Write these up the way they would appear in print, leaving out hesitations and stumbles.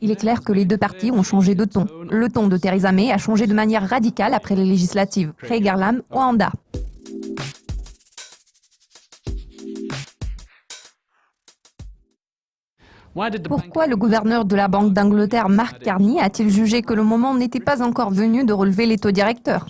Il est clair que les deux partis ont changé de ton. Le ton de Theresa May a changé de manière radicale après les législatives. Craig Garlam, Oanda. Pourquoi le gouverneur de la Banque d'Angleterre, Mark Carney, a-t-il jugé que le moment n'était pas encore venu de relever les taux directeurs?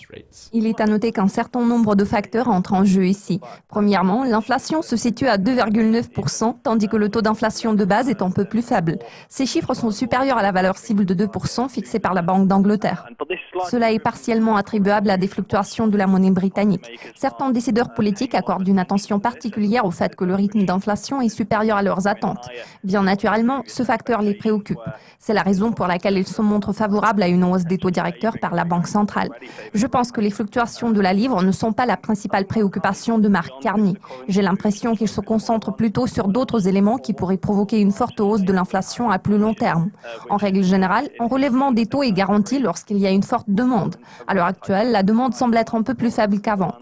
Il est à noter qu'un certain nombre de facteurs entrent en jeu ici. Premièrement, l'inflation se situe à 2,9%, tandis que le taux d'inflation de base est un peu plus faible. Ces chiffres sont supérieurs à la valeur cible de 2% fixée par la Banque d'Angleterre. Cela est partiellement attribuable à des fluctuations de la monnaie britannique. Certains décideurs politiques accordent une attention particulière au fait que le rythme d'inflation est supérieur à leurs attentes. Bien naturellement, ce facteur les préoccupe. C'est la raison pour laquelle ils se montrent favorables à une hausse des taux directeurs par la Banque centrale. Je pense que les fluctuations de la livre ne sont pas la principale préoccupation de Mark Carney. J'ai l'impression qu'il se concentre plutôt sur d'autres éléments qui pourraient provoquer une forte hausse de l'inflation à plus long terme. En règle générale, un relèvement des taux est garanti lorsqu'il y a une forte demande. À l'heure actuelle, la demande semble être un peu plus faible qu'avant.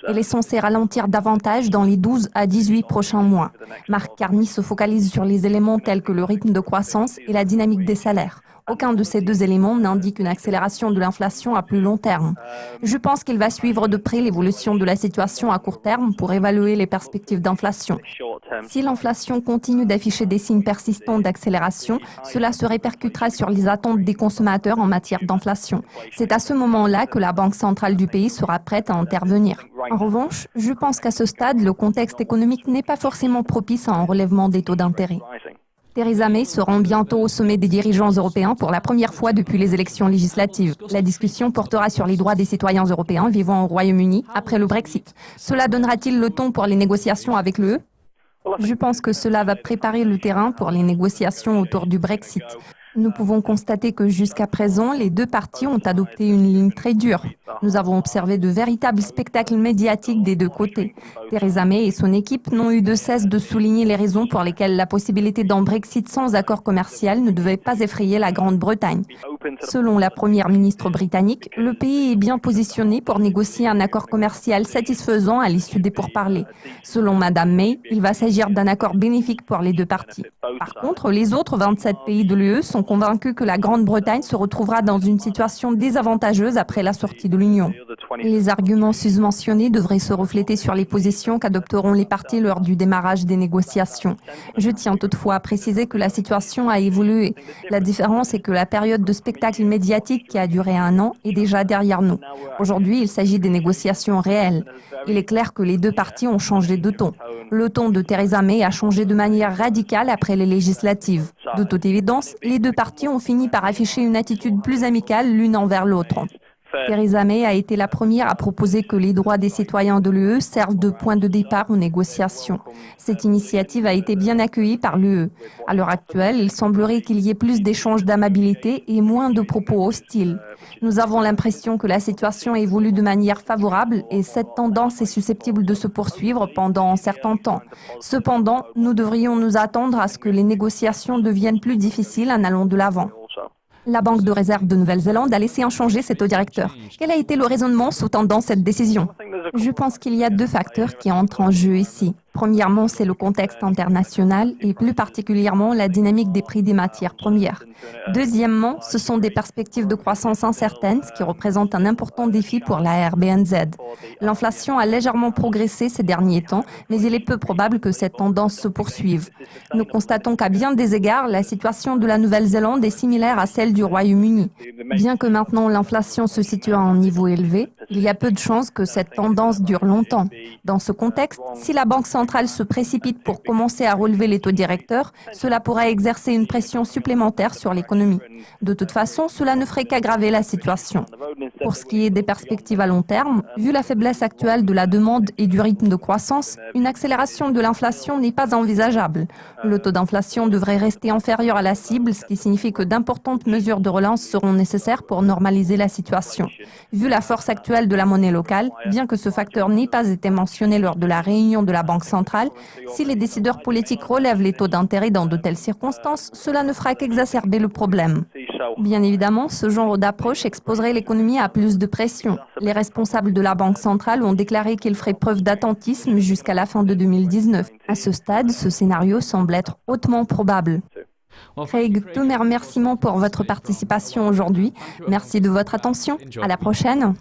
Elle est censée ralentir davantage dans les 12 à 18 prochains mois. Mark Carney se focalise sur les éléments tels que le rythme de croissance et la dynamique des salaires. Aucun de ces deux éléments n'indique une accélération de l'inflation à plus long terme. Je pense qu'il va suivre de près l'évolution de la situation à court terme pour évaluer les perspectives d'inflation. Si l'inflation continue d'afficher des signes persistants d'accélération, cela se répercutera sur les attentes des consommateurs en matière d'inflation. C'est à ce moment-là que la Banque centrale du pays sera prête à intervenir. En revanche, je pense qu'à ce stade, le contexte économique n'est pas forcément propice à un relèvement des taux d'intérêt. Theresa May se rend bientôt au sommet des dirigeants européens pour la première fois depuis les élections législatives. La discussion portera sur les droits des citoyens européens vivant au Royaume-Uni après le Brexit. Cela donnera-t-il le ton pour les négociations avec l'UE? Je pense que cela va préparer le terrain pour les négociations autour du Brexit. Nous pouvons constater que jusqu'à présent, les deux parties ont adopté une ligne très dure. Nous avons observé de véritables spectacles médiatiques des deux côtés. Theresa May et son équipe n'ont eu de cesse de souligner les raisons pour lesquelles la possibilité d'un Brexit sans accord commercial ne devait pas effrayer la Grande-Bretagne. Selon la première ministre britannique, le pays est bien positionné pour négocier un accord commercial satisfaisant à l'issue des pourparlers. Selon Madame May, il va s'agir d'un accord bénéfique pour les deux parties. Par contre, les autres 27 pays de l'UE sont convaincus que la Grande-Bretagne se retrouvera dans une situation désavantageuse après la sortie de l'Union. Les arguments susmentionnés devraient se refléter sur les positions qu'adopteront les parties lors du démarrage des négociations. Je tiens toutefois à préciser que la situation a évolué. La différence est que la période de spectacle médiatique qui a duré 1 an est déjà derrière nous. Aujourd'hui, il s'agit des négociations réelles. Il est clair que les deux parties ont changé de ton. Le ton de Theresa May a changé de manière radicale après les législatives. De toute évidence, les deux parties ont fini par afficher une attitude plus amicale l'une envers l'autre. Theresa May a été la première à proposer que les droits des citoyens de l'UE servent de point de départ aux négociations. Cette initiative a été bien accueillie par l'UE. À l'heure actuelle, il semblerait qu'il y ait plus d'échanges d'amabilité et moins de propos hostiles. Nous avons l'impression que la situation évolue de manière favorable et cette tendance est susceptible de se poursuivre pendant un certain temps. Cependant, nous devrions nous attendre à ce que les négociations deviennent plus difficiles en allant de l'avant. La Banque de réserve de Nouvelle-Zélande a laissé inchanger ses taux directeurs. Quel a été le raisonnement sous-tendant cette décision? Je pense qu'il y a 2 facteurs qui entrent en jeu ici. Premièrement, c'est le contexte international et plus particulièrement la dynamique des prix des matières premières. Deuxièmement, ce sont des perspectives de croissance incertaines, ce qui représente un important défi pour la RBNZ. L'inflation a légèrement progressé ces derniers temps, mais il est peu probable que cette tendance se poursuive. Nous constatons qu'à bien des égards, la situation de la Nouvelle-Zélande est similaire à celle du Royaume-Uni. Bien que maintenant l'inflation se situe à un niveau élevé, il y a peu de chances que cette tendance dure longtemps. Dans ce contexte, si la Banque centrale se précipite pour commencer à relever les taux directeurs, cela pourrait exercer une pression supplémentaire sur l'économie. De toute façon, cela ne ferait qu'aggraver la situation. Pour ce qui est des perspectives à long terme, vu la faiblesse actuelle de la demande et du rythme de croissance, une accélération de l'inflation n'est pas envisageable. Le taux d'inflation devrait rester inférieur à la cible, ce qui signifie que d'importantes mesures de relance seront nécessaires pour normaliser la situation. Vu la force actuelle de la monnaie locale, bien que ce facteur n'ait pas été mentionné lors de la réunion de la Banque centrale, si les décideurs politiques relèvent les taux d'intérêt dans de telles circonstances, cela ne fera qu'exacerber le problème. Bien évidemment, ce genre d'approche exposerait l'économie à plus de pression. Les responsables de la Banque centrale ont déclaré qu'ils feraient preuve d'attentisme jusqu'à la fin de 2019. À ce stade, ce scénario semble être hautement probable. Craig, tous mes remerciements pour votre participation aujourd'hui. Merci de votre attention. À la prochaine.